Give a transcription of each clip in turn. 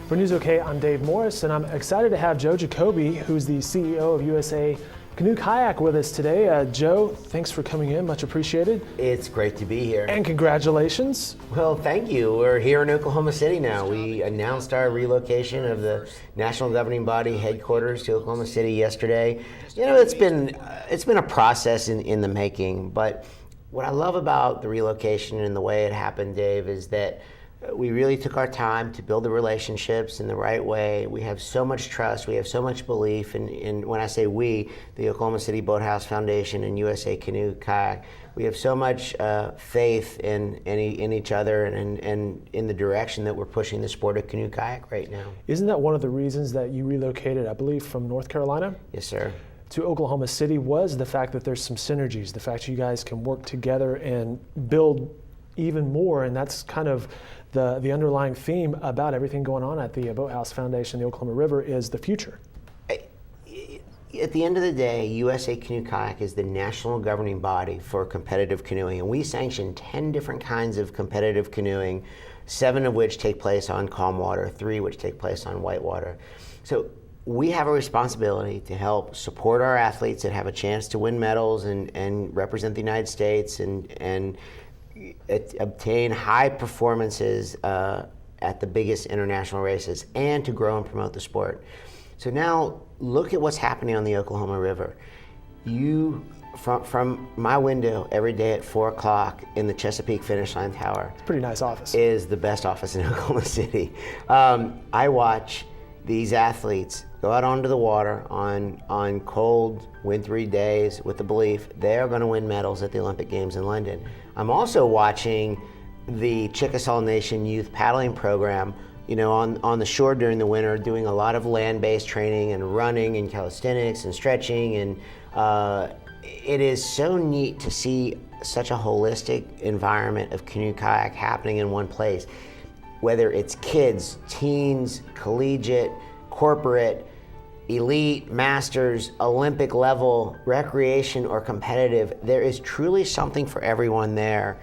For News OK, I'm Dave Morris, and I'm excited to have Joe Jacobi, who's the CEO of USA Canoe Kayak, with us today. Joe, thanks for coming in, much appreciated. It's great to be here. And congratulations. Well, thank you. We're here in Oklahoma City now. We announced our relocation of the national governing body headquarters to Oklahoma City yesterday. You know, it's been a process in the making, but what I love about the relocation and the way it happened, Dave, is that we really took our time to build the relationships in the right way. We have so much trust, we have so much belief in when I say we, the Oklahoma City Boathouse Foundation and USA Canoe Kayak, we have so much faith in each other and in the direction that we're pushing the sport of canoe kayak right now. Isn't that one of the reasons that you relocated, I believe, from North Carolina? Yes, sir. To Oklahoma City, was the fact that there's some synergies, the fact you guys can work together and build even more, and that's kind of the underlying theme about everything going on at the Boathouse Foundation, the Oklahoma River, is the future. At the end of the day, USA Canoe Kayak is the national governing body for competitive canoeing, and we sanction 10 different kinds of competitive canoeing, 7 of which take place on calm water, 3 which take place on whitewater. So we have a responsibility to help support our athletes that have a chance to win medals and represent the United States and obtain high performances at the biggest international races, and to grow and promote the sport. So now look at what's happening on the Oklahoma River. From my window every day at 4 o'clock in the Chesapeake Finish Line Tower, It's a pretty nice office. Is the best office in Oklahoma City. I watch these athletes go out onto the water on cold, wintry days with the belief they are going to win medals at the Olympic Games in London. I'm also watching the Chickasaw Nation Youth Paddling Program, you know, on the shore during the winter, doing a lot of land-based training and running and calisthenics and stretching, and it is so neat to see such a holistic environment of canoe kayak happening in one place. Whether it's kids, teens, collegiate, corporate, elite, masters, Olympic level, recreation, or competitive, there is truly something for everyone there.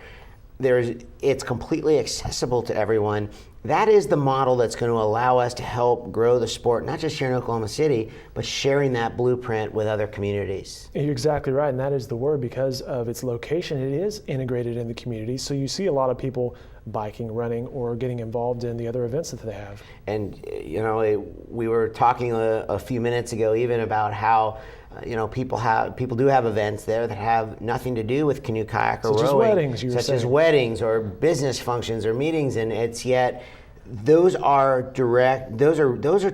It's completely accessible to everyone. That is the model that's going to allow us to help grow the sport, not just here in Oklahoma City, but sharing that blueprint with other communities. You're exactly right, and that is the word. Because of its location, it is integrated in the community, so you see a lot of people biking, running, or getting involved in the other events that they have. And you know, we were talking a few minutes ago even about how you know, people do have events there that have nothing to do with canoe kayak or rowing, such as weddings or business functions or meetings, and it's yet those are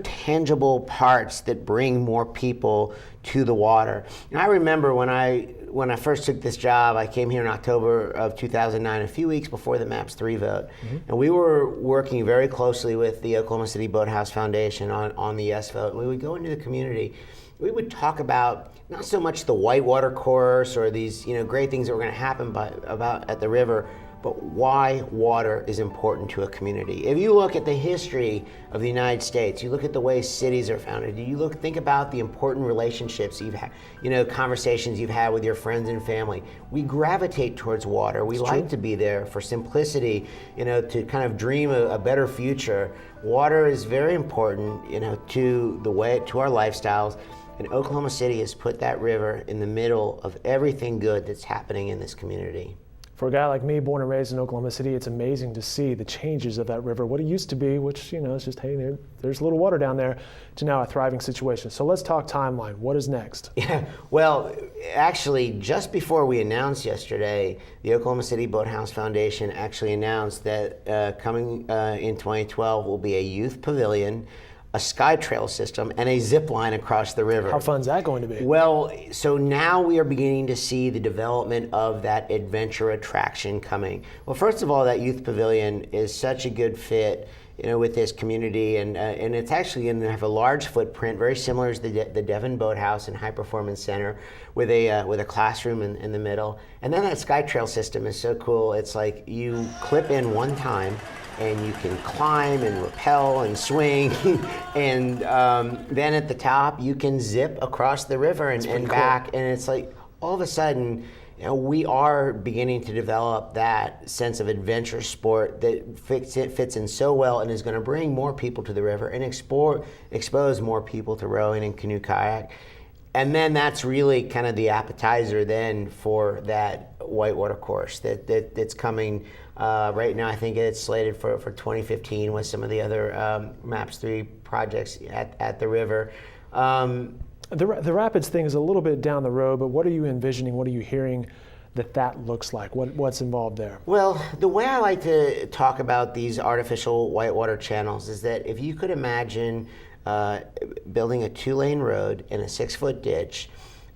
tangible parts that bring more people to the water. And I remember when I first took this job, I came here in October of 2009, a few weeks before the MAPS 3 vote. Mm-hmm. And we were working very closely with the Oklahoma City Boathouse Foundation on the yes vote. And we would go into the community. We would talk about not so much the whitewater course or these, you know, great things that were going to happen about at the river, but why water is important to a community. If you look at the history of the United States, you look at the way cities are founded, think about the important relationships you've had, you know, conversations you've had with your friends and family. We gravitate towards water. We like to be there for simplicity, you know, to kind of dream a better future. Water is very important, you know, to our lifestyles. And Oklahoma City has put that river in the middle of everything good that's happening in this community. For a guy like me, born and raised in Oklahoma City, it's amazing to see the changes of that river. What it used to be, which, you know, it's just, hey, there's a little water down there, to now a thriving situation. So let's talk timeline. What is next? Yeah, well, actually, just before we announced yesterday, the Oklahoma City Boathouse Foundation actually announced that coming in 2012 will be a youth pavilion, a sky trail system, and a zip line across the river. How fun is that going to be? Well, so now we are beginning to see the development of that adventure attraction coming. Well, first of all, that youth pavilion is such a good fit, you know, with this community, and it's actually going to have a large footprint, very similar to the Devon Boathouse and High Performance Center, with a classroom in the middle. And then that sky trail system is so cool. It's like you clip in one time, and you can climb and rappel and swing, and then at the top you can zip across the river and back, and it's like all of a sudden we are beginning to develop that sense of adventure sport that fits in so well and is going to bring more people to the river and expose more people to rowing and canoe kayak. And then that's really kind of the appetizer then for that whitewater course that's coming right now. I think it's slated for 2015 with some of the other MAPS 3 projects at the river. The Rapids thing is a little bit down the road, but what are you envisioning? What are you hearing that looks like? What's involved there? Well, the way I like to talk about these artificial whitewater channels is that if you could imagine building a 2-lane road in a 6-foot ditch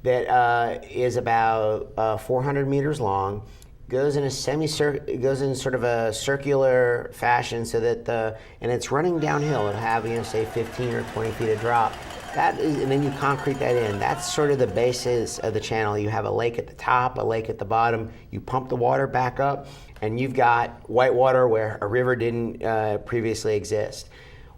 that is about 400 meters long, goes in sort of a circular fashion, so that and it's running downhill. It'll have, say 15 or 20 feet of drop. And then you concrete that in. That's sort of the basis of the channel. You have a lake at the top, a lake at the bottom. You pump the water back up, and you've got whitewater where a river didn't previously exist.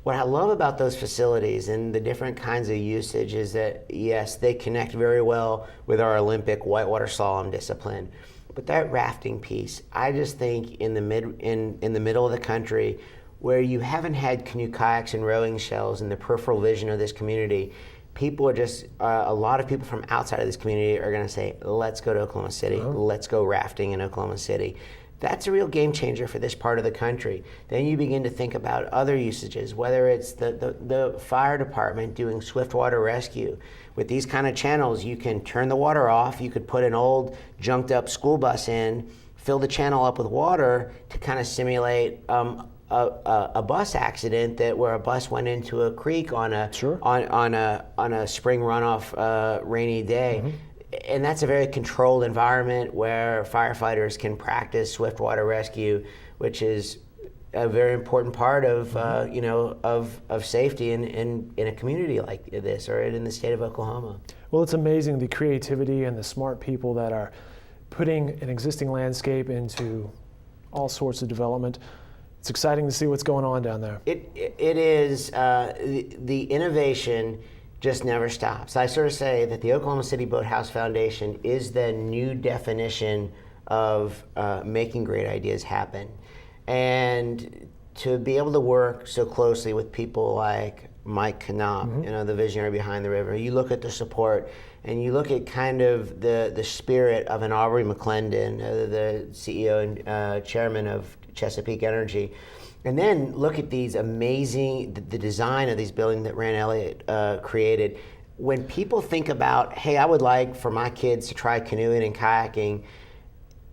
What I love about those facilities and the different kinds of usage is that, yes, they connect very well with our Olympic whitewater slalom discipline. But that rafting piece, I just think in the middle of the country, where you haven't had canoe kayaks and rowing shells in the peripheral vision of this community, people are just, a lot of people from outside of this community are going to say, let's go to Oklahoma City, let's go rafting in Oklahoma City. That's a real game changer for this part of the country. Then you begin to think about other usages, whether it's the fire department doing swiftwater rescue. With these kind of channels, you can turn the water off, you could put an old junked up school bus in, fill the channel up with water to kind of simulate a bus accident where a bus went into a creek on a spring runoff rainy day. Mm-hmm. And that's a very controlled environment where firefighters can practice swiftwater rescue, which is a very important part of of safety in a community like this, or in the state of Oklahoma. Well, it's amazing the creativity and the smart people that are putting an existing landscape into all sorts of development. It's exciting to see what's going on down there. It is the innovation just never stops. I sort of say that the Oklahoma City Boathouse Foundation is the new definition of making great ideas happen. And to be able to work so closely with people like Mike Canoe, the visionary behind the river, you look at the support and you look at kind of the spirit of an Aubrey McClendon, the CEO and chairman of Chesapeake Energy. And then look at these amazing, the design of these buildings that Rand Elliott created. When people think about, hey, I would like for my kids to try canoeing and kayaking,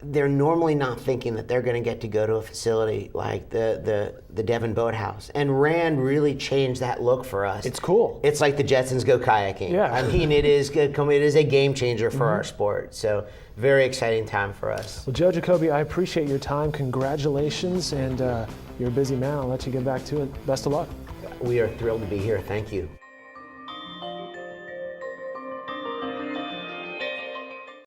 they're normally not thinking that they're going to get to go to a facility like the Devon Boathouse. And Rand really changed that look for us. It's cool. It's like the Jetsons go kayaking. Yeah. I mean, it is a game changer for our sport. So very exciting time for us. Well, Joe Jacobi, I appreciate your time. Congratulations, and you're a busy man. I'll let you get back to it. Best of luck. We are thrilled to be here. Thank you.